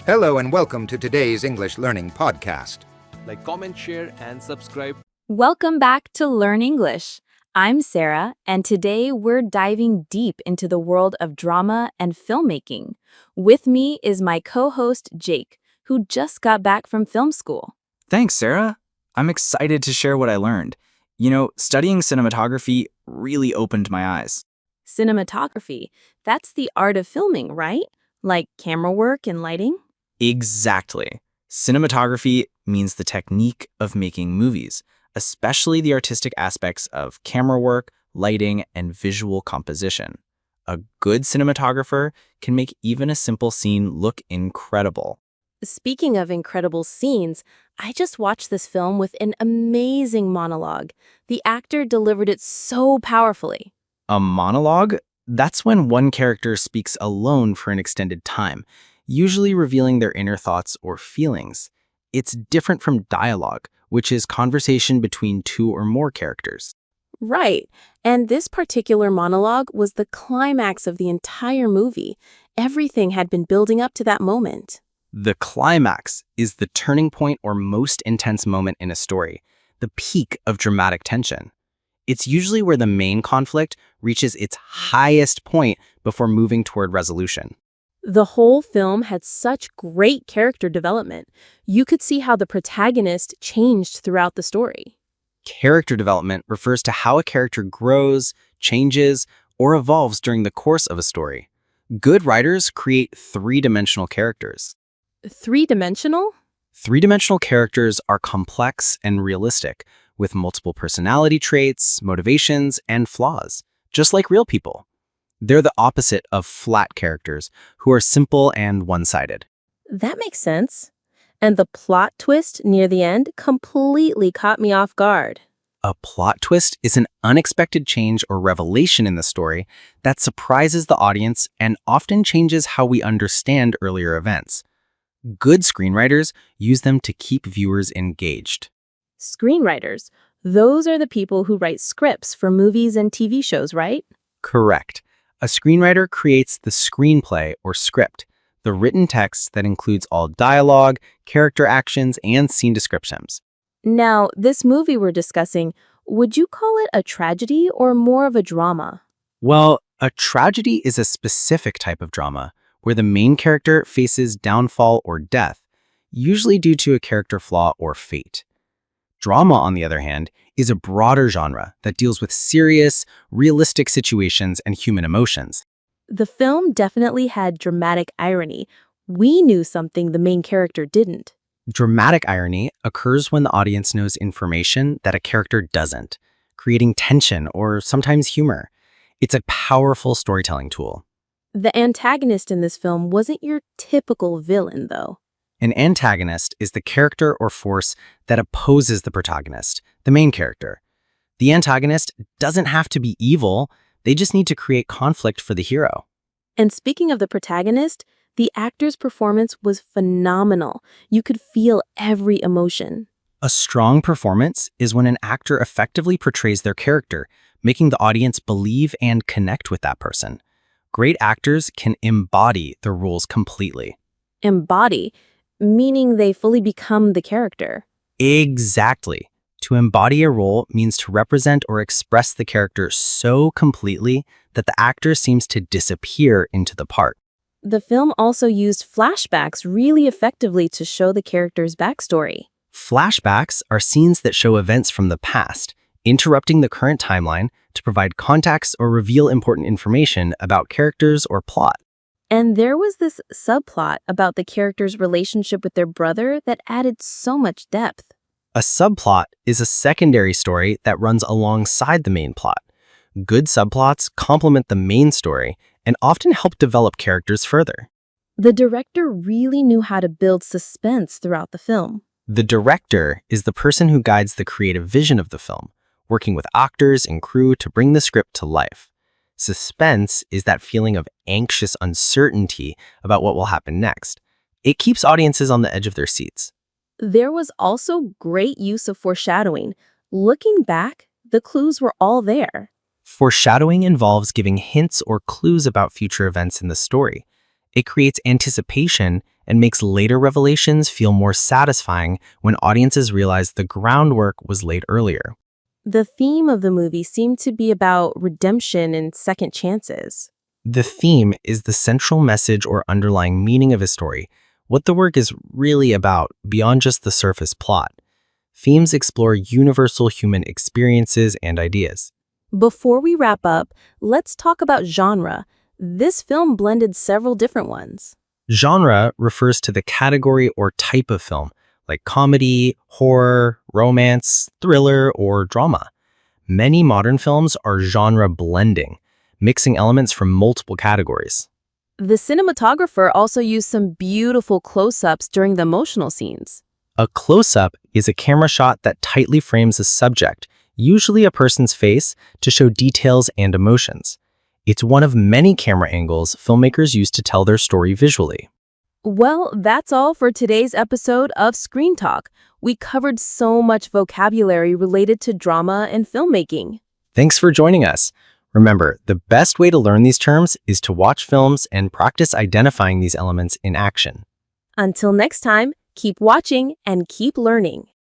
Hello and welcome to today's English Learning Podcast. Like, comment, share, and subscribe. Welcome back to Learn English. I'm Sarah, and today we're diving deep into the world of drama and filmmaking. With me is my co-host Jake, who just got back from film school. Thanks, Sarah. I'm excited to share what I learned. Studying cinematography really opened my eyes. Cinematography, that's the art of filming, right? Like camera work and lighting? Exactly. Cinematography means the technique of making movies, especially the artistic aspects of camera work, lighting, and visual composition. A good cinematographer can make even a simple scene look incredible. Speaking of incredible scenes, I just watched this film with an amazing monologue. The actor delivered it so powerfully. A monologue? That's when one character speaks alone for an extended time, usually revealing their inner thoughts or feelings. It's different from dialogue, which is conversation between two or more characters. Right. And this particular monologue was the climax of the entire movie. Everything had been building up to that moment. The climax is the turning point or most intense moment in a story, the peak of dramatic tension. It's usually where the main conflict reaches its highest point before moving toward resolution. The whole film had such great character development. You could see how the protagonist changed throughout the story. Character development refers to how a character grows, changes, or evolves during the course of a story. Good writers create three-dimensional characters. Three-dimensional? Three-dimensional characters are complex and realistic, with multiple personality traits, motivations, and flaws, just like real people. They're the opposite of flat characters, who are simple and one-sided. That makes sense. And the plot twist near the end completely caught me off guard. A plot twist is an unexpected change or revelation in the story that surprises the audience and often changes how we understand earlier events. Good screenwriters use them to keep viewers engaged. Screenwriters, those are the people who write scripts for movies and TV shows, right? Correct. A screenwriter creates the screenplay or script, the written text that includes all dialogue, character actions, and scene descriptions. Now, this movie we're discussing, would you call it a tragedy or more of a drama? Well, a tragedy is a specific type of drama where the main character faces downfall or death, usually due to a character flaw or fate. Drama, on the other hand, is a broader genre that deals with serious, realistic situations and human emotions. The film definitely had dramatic irony. We knew something the main character didn't. Dramatic irony occurs when the audience knows information that a character doesn't, creating tension or sometimes humor. It's a powerful storytelling tool. The antagonist in this film wasn't your typical villain, though. An antagonist is the character or force that opposes the protagonist, the main character. The antagonist doesn't have to be evil, they just need to create conflict for the hero. And speaking of the protagonist, the actor's performance was phenomenal. You could feel every emotion. A strong performance is when an actor effectively portrays their character, making the audience believe and connect with that person. Great actors can embody their roles completely. Embody, meaning they fully become the character. Exactly. To embody a role means to represent or express the character so completely that the actor seems to disappear into the part. The film also used flashbacks really effectively to show the character's backstory. Flashbacks are scenes that show events from the past, interrupting the current timeline to provide context or reveal important information about characters or plot. And there was this subplot about the character's relationship with their brother that added so much depth. A subplot is a secondary story that runs alongside the main plot. Good subplots complement the main story and often help develop characters further. The director really knew how to build suspense throughout the film. The director is the person who guides the creative vision of the film, working with actors and crew to bring the script to life. Suspense is that feeling of anxious uncertainty about what will happen next. It keeps audiences on the edge of their seats. There was also great use of foreshadowing. Looking back, the clues were all there. Foreshadowing involves giving hints or clues about future events in the story. It creates anticipation and makes later revelations feel more satisfying when audiences realize the groundwork was laid earlier. The theme of the movie seemed to be about redemption and second chances. The theme is the central message or underlying meaning of a story, what the work is really about beyond just the surface plot. Themes explore universal human experiences and ideas. Before we wrap up, let's talk about genre. This film blended several different ones. Genre refers to the category or type of film, like comedy, horror, romance, thriller, or drama. Many modern films are genre blending, mixing elements from multiple categories. The cinematographer also used some beautiful close-ups during the emotional scenes. A close-up is a camera shot that tightly frames a subject, usually a person's face, to show details and emotions. It's one of many camera angles filmmakers use to tell their story visually. Well, that's all for today's episode of Screen Talk. We covered so much vocabulary related to drama and filmmaking. Thanks for joining us. Remember, the best way to learn these terms is to watch films and practice identifying these elements in action. Until next time, keep watching and keep learning.